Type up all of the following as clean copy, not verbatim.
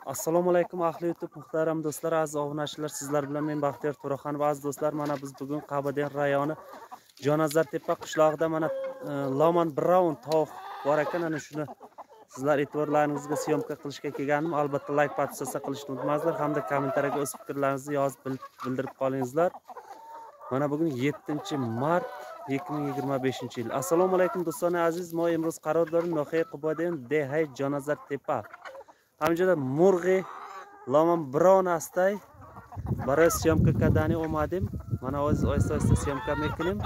Assalomu alaykum ahli YouTube muhtaram do'stlar, aziz obunachilar, sizlar bilan men Baxtiyor To'raxonov. Aziz do'stlar, mana biz bugun Qabadin rayoni Jonazartepa qishlog'ida mana Lamon Brown tovuq bor ekan. Ana shuni sizlar e'tiborlaringizga syomka qilishga kelgandim. Albatta like podpiska qilishni unutmanglar hamda kommentariyaga o'z fikrlaringizni yozib bildirib qolingizlar. Mana bugun 7-mart 2025-yil. Assalomu alaykum do'stlar aziz. Ma imroz qaror dorim noxay Qabadin dehay Jonazartepa. Hamjada murg'i Lamon Brown astay baraya syomka kadani omadim. Mana oysta syomka mekinim.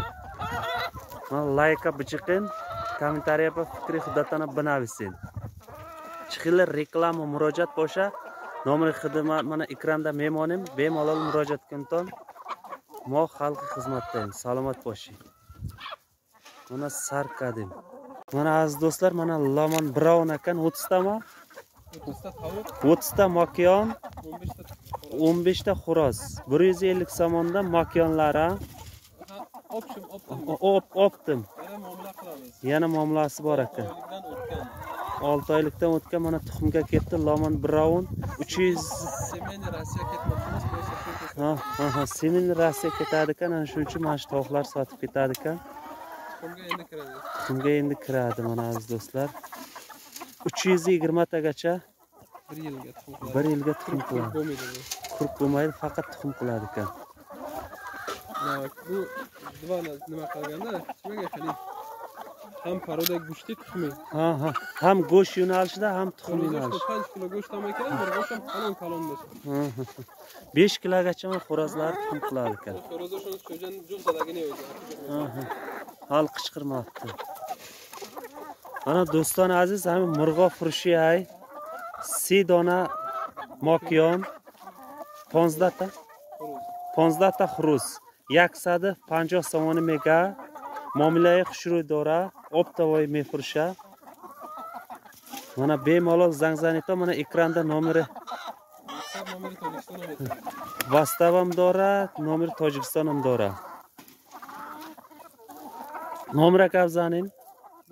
Mana like bichiqin, kommentariya fikri xudatana banavisin. Chiqillar reklama murojaat bo'lsa, nomer xizmat mana ekranda memonim, bemalol murojaat qilton. Mo xalqi xizmatdaymiz. Salomat bo'ling. Mana sarkadim. Mana aziz do'stlar, mana Lamon Brown ekan 30 tami. 30 ta makyon, 15 ta xo'roz. 150 somonda makyonlari. Optim. Yana muomalasi bor ekan. 6 oylikdan o'tgan mana tuxumga ketdi Lamon Brown 300 semen Rossiya ketmoqchimiz. Semen Rossiya ketadi ekan. Ana shuning uchun mana shu tovuqlar sotib ketadi ekan. Tuxumga endi kiradi mana aziz do'stlar. 320 tagacha 1 yilga tuxum qiladi. Qurib bo'lmaydi, faqat tuxum qiladi ekan. Bu divana nima qilganda, nimaga qilib? Ham paroda go'shti tuxumi. Ham go'sht yo'nalishida, ham tuxum yo'nalishida. 5 kilo go'sht ham ekan, bir go'sht ham qalon bo'lsa. 5 kilogagacha xo'rozlar tuxum qiladi ekan. Xo'rozlar shuni cho'jan juqsadagina o'zi. Hal qichqirmoqda. Mana do'ston aziz, ham murg'o furushi ay. Sidona makyon 15 ta xuruz. Yaksadi 50 somoni mega. Muomalai xushro'y dora, optavoy mefurusha. Mana bemalol zangzanito mana ekranda nomeri. WhatsApp ham dora, nomer Tojikiston ham dora. Nomera kavzanin.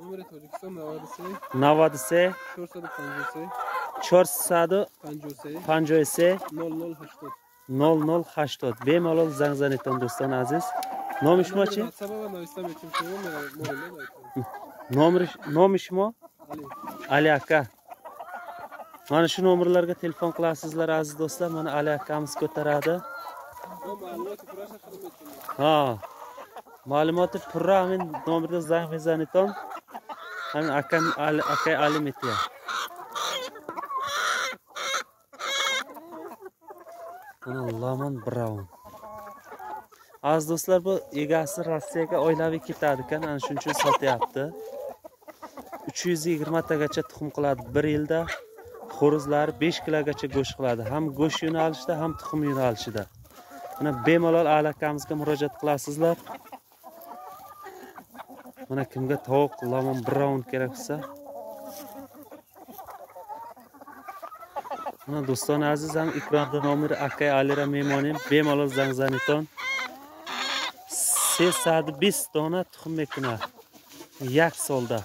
Nomeri Tojikiston 97 450 0080 bemalol zangzaniton do'ston aziz. Nomishmochi? Nomishmo? Ali aka. Mana shu nomerlarga telefon qilasizlar aziz do'stlar. Mana Ali akamiz ko'taradi. Ma'lumoti purra men nomerga zang mezaniton. Ham akam akay alim etiya. Mana Lamon Brown. Aziz do'stlar, bu egasi Rossiyaga oilaviy ketadi ekan, ana shuning uchun sotyapti. 320 tagacha tuxum qiladi 1 yilda. Xo'rozlari 5 kilogacha go'sht qiladi. Ham go'sht yo'nalishida, ham tuxum yo'nalishida. Mana bemalol alakamizga murojaat qilasizlar. Mana kimga tovuq Lamon Brown kerak bo'lsa, mana do'stona aziz, ham ekranda nomeri akay alira memonim, bemalol zangzaniton. 20 dona tuxum ekina. Yak solda.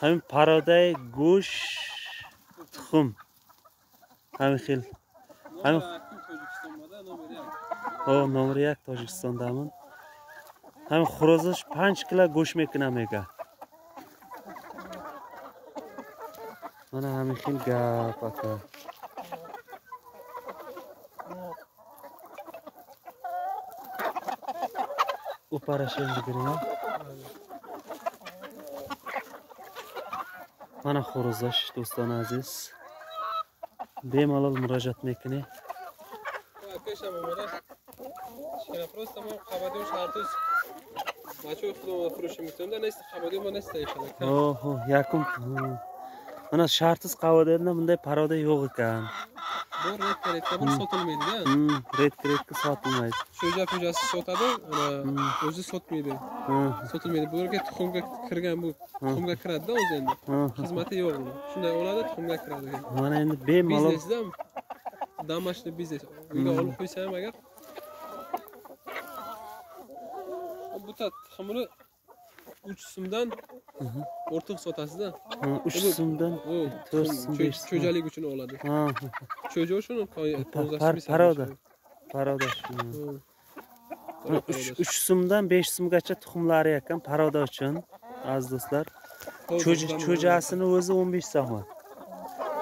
Ham paroday go'sht tuxum. Ham xil. Ham nomeri yak Tojikistondaman. Ham xo'rozish 5 kilo go'sht mekina mega. Mana ham xil gap aka. Uparashendigina. Mana xo'rozash do'ston aziz. Bemalol murojaat mekini. Просто мы Qabadin шартус. Мачо худо фуруши митонда нест Qabadin мо нест ekan. Yakun. Mana shartsiz Qabadinda bunday paroda yo'q ekan. Bu red bir sotilmaydi-da. Red sotilmaydi. Xo'jasi sotadi, o'zi sotmaydi. Sotilmaydi. Bu yerga tuxumga kirgan bu tuxumga kiradi-da o'zi endi. Xizmati yo'q uni. Shunday oladi, tuxumga kiradi. Mana endi bemalol biznesda damashli biznes. Uyga olib qo'ysa ham agar bu tuxumni 3 so'mdan o'rtoq sotasida. 3 so'mdan 4 so'm 5 so'm. Cho'jalik uchun oladi. Ha. Cho'ja shuni Paroda. 3 so'mdan 5 so'mgacha tuxumlari ekan paroda uchun aziz do'stlar. Cho'jasini o'zi 15 so'm.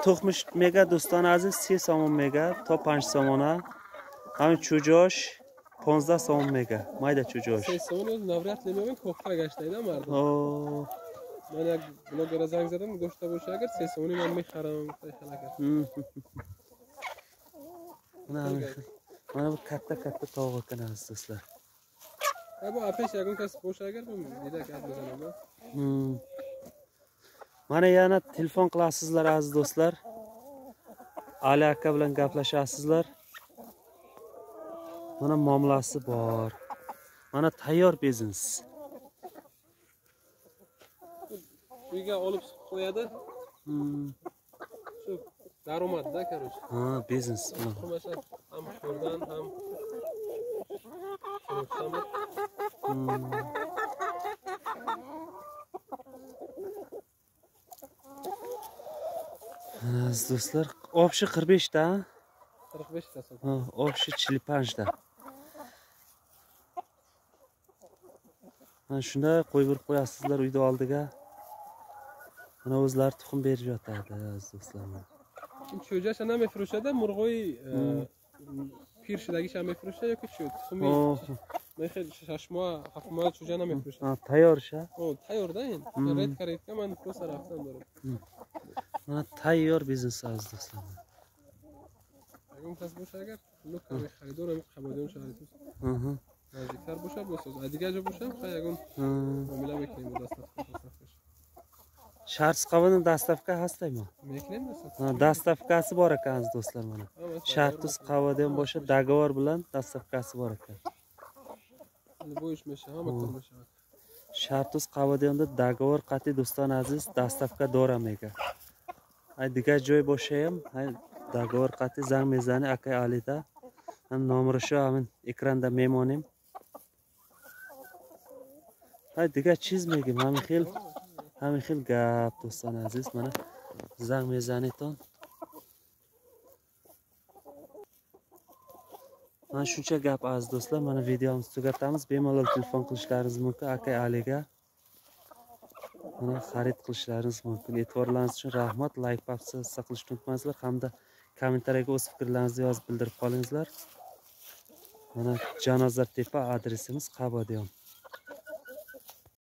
Tuxmish mega do'ston aziz 3 so'm mega, top 5 so'mona. Hamın çocuğuş 15 so'm mega. Mayda çocuğuş. 3 so'm navrat nemaga ko'pqa gashtaydi mardi. Oo. Mana blogera zang zadim go'shtda bo'lsa agar 3 so'mni men mehram halakat. Mana bu katta tovuq ekan aziz do'stlar. Bu apesh yagun kasb bo'lsa agar bu dedak azizlar. Mana yana telefon qilasizlar aziz do'stlar. Ali aka bilan gaplashasizlar. Mana muomalasi bor. Mana tayyor biznes. Uyga olib qo'yadi. Shu daromadda, короче. Ha, biznes. Ham sho'rdan ham aziz do'stlar, obshi 45 ta. 45 tasi. Ha, obshi 45 ta. Mana shunda qo'yib qo'yasizlar uyda oldiga. Mana o'zlari tuxum berib yotadi aziz do'stlar. Cho'ja shana mefrushada murg'oy pirshidagi shama mefrusha yoki shu tuxumi. Mexel shashmo, hafmo cho'jana mefrusha. Ha, tayyor-sha. Tayyorda endi. Red karetga men prosta raftan borib. Mana tayyor biznes aziz do'stlar. Agar tas bo'lsa agar, lokal xaridor ham qabodon shaharisiz. Nazdiklar bo'lsa bo'lsa, adiga jo bo'lsa, qayagun. Muomala beklaymiz dastavka. Sharts qabadan dastavka hastaymi? Beklaymiz. Dastavkasi bor ekan aziz do'stlar mana. Shartsiz qavadan boshqa dogovor bilan dastavkasi bor ekan. Bu ishmishi ham qilmishi. Shartsiz qavadanda dogovor qat'iy do'ston aziz, dastavka doramega. Ay diga joy bo'lsa ham, dogovor qat'iy zang mezani aka Alida. Ham nomeri shu ham ekranda memonim. Ay diga chizmagim, hamma xil gap do'ston aziz, mana zang mezaniton. Mana shuncha gap aziz do'stlar, mana videomizni tugatamiz. Bemalol telefon qilishlaringiz mumkin aka Aliga. Mana xarid qilishlaringiz mumkin. E'tiborlaringiz uchun rahmat. Like va subscribe qilishni unutmanglar hamda kommentariyaga o'z fikrlaringizni yozib bildirib qolingizlar. Mana Jonozar tepa adresimiz Qabodiyon.